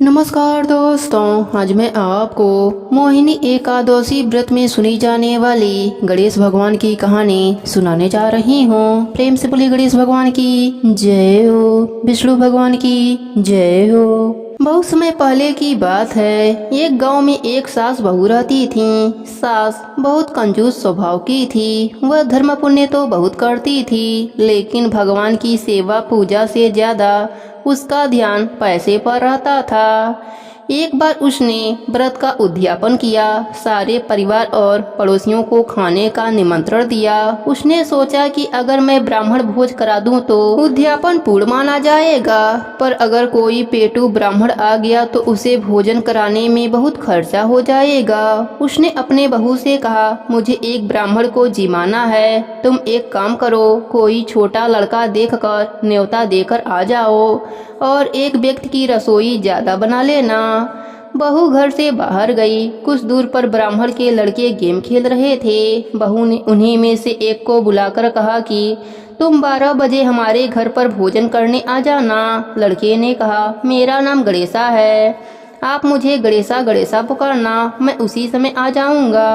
नमस्कार दोस्तों, आज मैं आपको मोहिनी एकादशी व्रत में सुनी जाने वाली गणेश भगवान की कहानी सुनाने जा रही हूँ। प्रेम से बोलिए गणेश भगवान की जय हो, विष्णु भगवान की जय हो। बहुत समय पहले की बात है। एक गांव में एक सास बहू रहती थी। सास बहुत कंजूस स्वभाव की थी। वह धर्म पुण्य तो बहुत करती थी, लेकिन भगवान की सेवा पूजा से ज्यादा उसका ध्यान पैसे पर रहता था। एक बार उसने व्रत का उद्यापन किया, सारे परिवार और पड़ोसियों को खाने का निमंत्रण दिया। उसने सोचा कि अगर मैं ब्राह्मण भोज करा दूं तो उद्यापन पूर्ण माना जाएगा, पर अगर कोई पेटू ब्राह्मण आ गया तो उसे भोजन कराने में बहुत खर्चा हो जाएगा। उसने अपने बहू से कहा, मुझे एक ब्राह्मण को जिमाना है, तुम एक काम करो, कोई छोटा लड़का देखकर न्योता देकर आ जाओ और एक व्यक्ति की रसोई ज्यादा बना लेना। बहू घर से बाहर गई। कुछ दूर पर ब्राह्मण के लड़के गेम खेल रहे थे। बहू ने उन्हीं में से एक को बुलाकर कहा कि तुम 12 बजे हमारे घर पर भोजन करने आ जाना। लड़के ने कहा, मेरा नाम गणेशा है, आप मुझे गणेशा गणेशा पुकारना, मैं उसी समय आ जाऊंगा।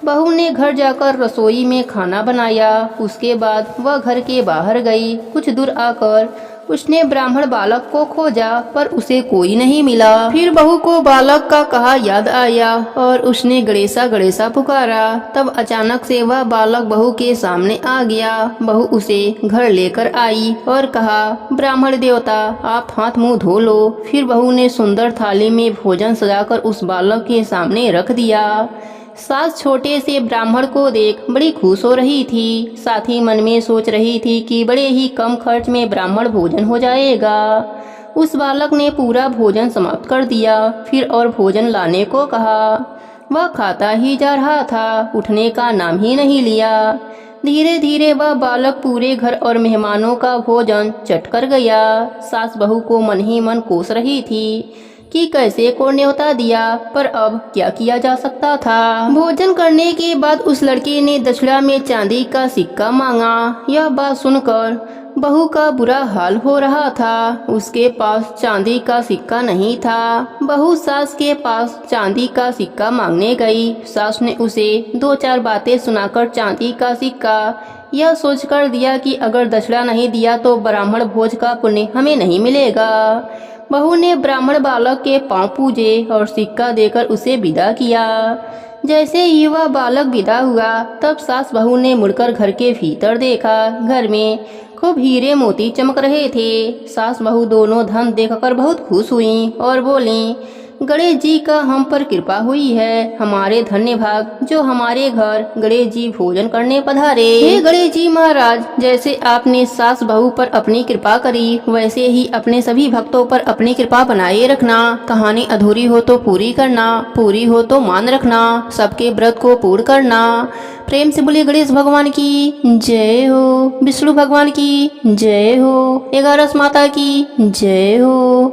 बहू ने घर जाकर रसोई में खाना बनाया। उसके बाद वह घर के बाहर गई। कुछ दूर आकर उसने ब्राह्मण बालक को खोजा, पर उसे कोई नहीं मिला। फिर बहू को बालक का कहा याद आया और उसने गणेशा गणेशा पुकारा। तब अचानक से वह बालक बहू के सामने आ गया। बहू उसे घर लेकर आई और कहा, ब्राह्मण देवता, आप हाथ मुंह धो लो। फिर बहू ने सुंदर थाली में भोजन सजाकर उस बालक के सामने रख दिया। सास छोटे से ब्राह्मण को देख बड़ी खुश हो रही थी। साथ ही मन में सोच रही थी कि बड़े ही कम खर्च में ब्राह्मण भोजन हो जाएगा। उस बालक ने पूरा भोजन समाप्त कर दिया, फिर और भोजन लाने को कहा। वह खाता ही जा रहा था, उठने का नाम ही नहीं लिया। धीरे धीरे वह बालक पूरे घर और मेहमानों का भोजन चट कर गया। सास बहू को मन ही मन कोस रही थी कि कैसे को न्योता दिया, पर अब क्या किया जा सकता था। भोजन करने के बाद उस लड़के ने दक्षिणा में चांदी का सिक्का मांगा। यह बात सुनकर बहू का बुरा हाल हो रहा था। उसके पास चांदी का सिक्का नहीं था। बहू सास के पास चांदी का सिक्का मांगने गई। सास ने उसे 2-4 बातें सुनाकर चांदी का सिक्का यह सोचकर दिया कि अगर दक्षिणा नहीं दिया तो ब्राह्मण भोज का पुण्य हमें नहीं मिलेगा। बहू ने ब्राह्मण बालक के पांव पूजे और सिक्का देकर उसे विदा किया। जैसे ही वह बालक विदा हुआ, तब सास बहू ने मुड़कर घर के भीतर देखा। घर में खूब हीरे मोती चमक रहे थे। सास बहू दोनों धन देखकर बहुत खुश हुई और बोली, गणेश जी का हम पर कृपा हुई है। हमारे धन्य भाग जो हमारे घर गणेश जी भोजन करने पधारे। हे गणेश जी महाराज, जैसे आपने सास बहू पर अपनी कृपा करी, वैसे ही अपने सभी भक्तों पर अपनी कृपा बनाए रखना। कहानी अधूरी हो तो पूरी करना, पूरी हो तो मान रखना, सबके व्रत को पूर्ण करना। प्रेम से बोलिए गणेश भगवान की जय हो, विष्णु भगवान की जय हो, 11 माता की जय हो।